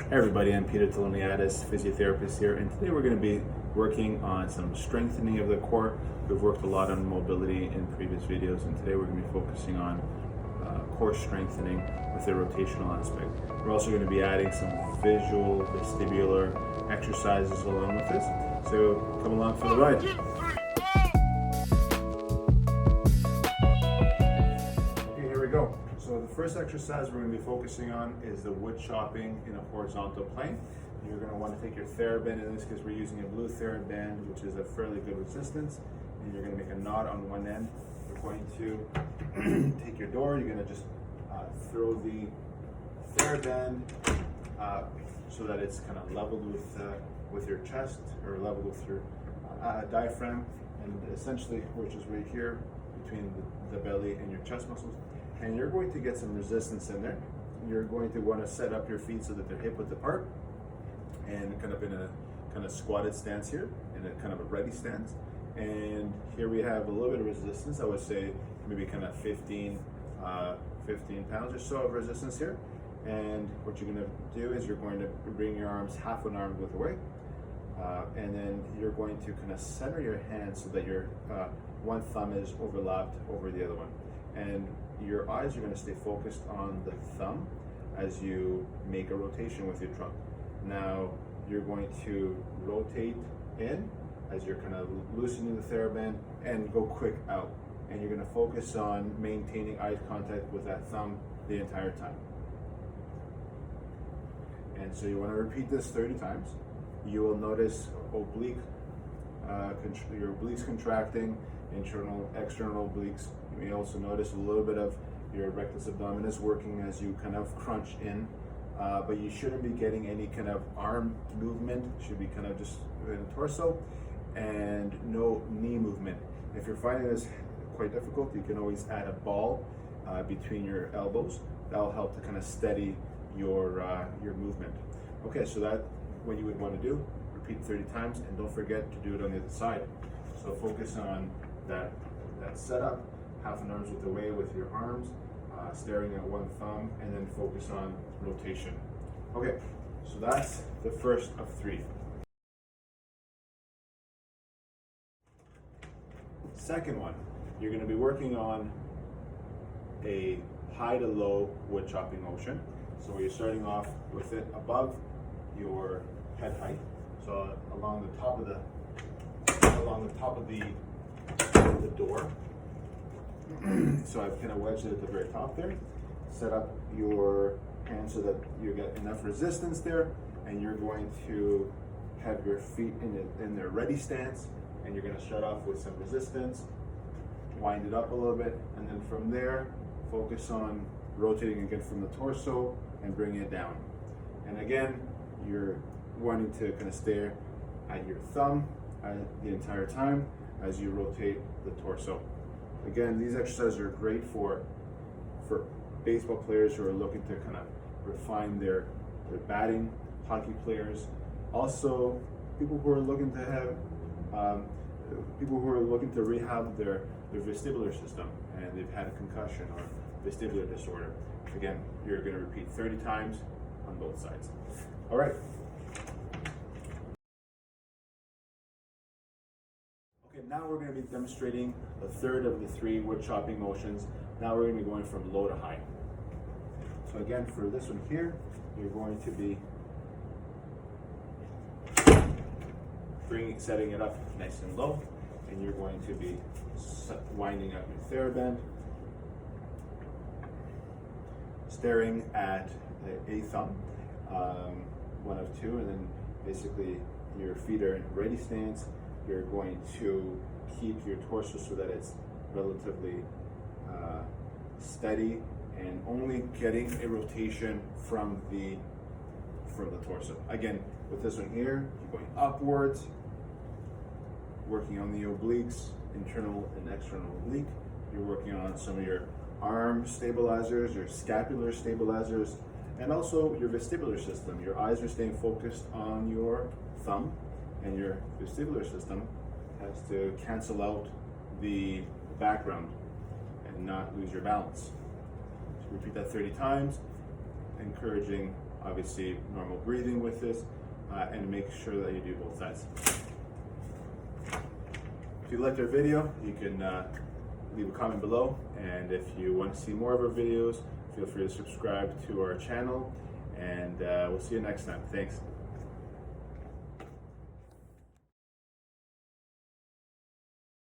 Hey everybody, I'm Peter Teloniatis, physiotherapist here, and today we're going to be working on some strengthening of the core. We've worked a lot on mobility in previous videos, and today we're going to be focusing on core strengthening with the rotational aspect. We're also going to be adding some visio-vestibular exercises along with this, so come along for the ride. Okay, here we go. So the first exercise we're going to be focusing on is the wood chopping in a horizontal plane. You're going to want to take your TheraBand, in this case we're using a blue TheraBand, which is a fairly good resistance, and you're going to make a knot on one end. You're going to take your door, you're going to just throw the TheraBand so that it's kind of leveled with your chest, or leveled with your diaphragm, and essentially, which is right here between the belly and your chest muscles. And you're going to get some resistance in there. You're going to want to set up your feet so that they're hip width apart, and kind of in a kind of squatted stance here, in a kind of a ready stance. And here we have a little bit of resistance. I would say maybe kind of 15 pounds or so of resistance here. And what you're going to do is you're going to bring your arms half an arm width away, and then you're going to kind of center your hands so that your one thumb is overlapped over the other one. And your eyes are going to stay focused on the thumb as you make a rotation with your trunk. Now you're going to rotate in as you're kind of loosening the TheraBand and go quick out. And you're going to focus on maintaining eye contact with that thumb the entire time. And so you want to repeat this 30 times. You will notice oblique, your obliques contracting, internal, external obliques. You may also notice a little bit of your rectus abdominis working as you kind of crunch in, but you shouldn't be getting any kind of arm movement. It should be kind of just in the torso, and no knee movement. If you're finding this quite difficult, you can always add a ball between your elbows. That'll help to kind of steady your movement. Okay, so that's what you would want to do. Repeat 30 times, and don't forget to do it on the other side. So focus on that setup, half an arm's width away with your arms, staring at one thumb, and then focus on rotation. Okay, so that's the first of 3. Second one, you're going to be working on a high to low wood chopping motion. So you're starting off with it above your head height. So along the top of the door. So I've kind of wedged it at the very top there. Set up your hands so that you get enough resistance there, and you're going to have your feet in their ready stance, and you're going to start off with some resistance, wind it up a little bit, and then from there focus on rotating again from the torso and bringing it down. And again, you're wanting to kind of stare at your thumb the entire time as you rotate the torso. Again, these exercises are great for baseball players who are looking to kind of refine their batting, hockey players, also people who are looking to have rehab their vestibular system and they've had a concussion or vestibular disorder. Again, you're going to repeat 30 times on both sides. All right. Okay, now we're going to be demonstrating the third of the 3 wood chopping motions. Now we're going to be going from low to high. So again, for this one here, you're going to be setting it up nice and low, and you're going to be winding up your TheraBand, staring at a thumb, one of 2, and then basically your feet are in ready stance. You're going to keep your torso so that it's relatively steady and only getting a rotation from the torso. Again, with this one here, you're going upwards, working on the obliques, internal and external oblique. You're working on some of your arm stabilizers, your scapular stabilizers, and also your vestibular system. Your eyes are staying focused on your thumb, and your vestibular system has to cancel out the background and not lose your balance. So repeat that 30 times, encouraging obviously normal breathing with this, and make sure that you do both sides. If you liked our video, you can leave a comment below, and if you want to see more of our videos, feel free to subscribe to our channel, and we'll see you next time. Thanks.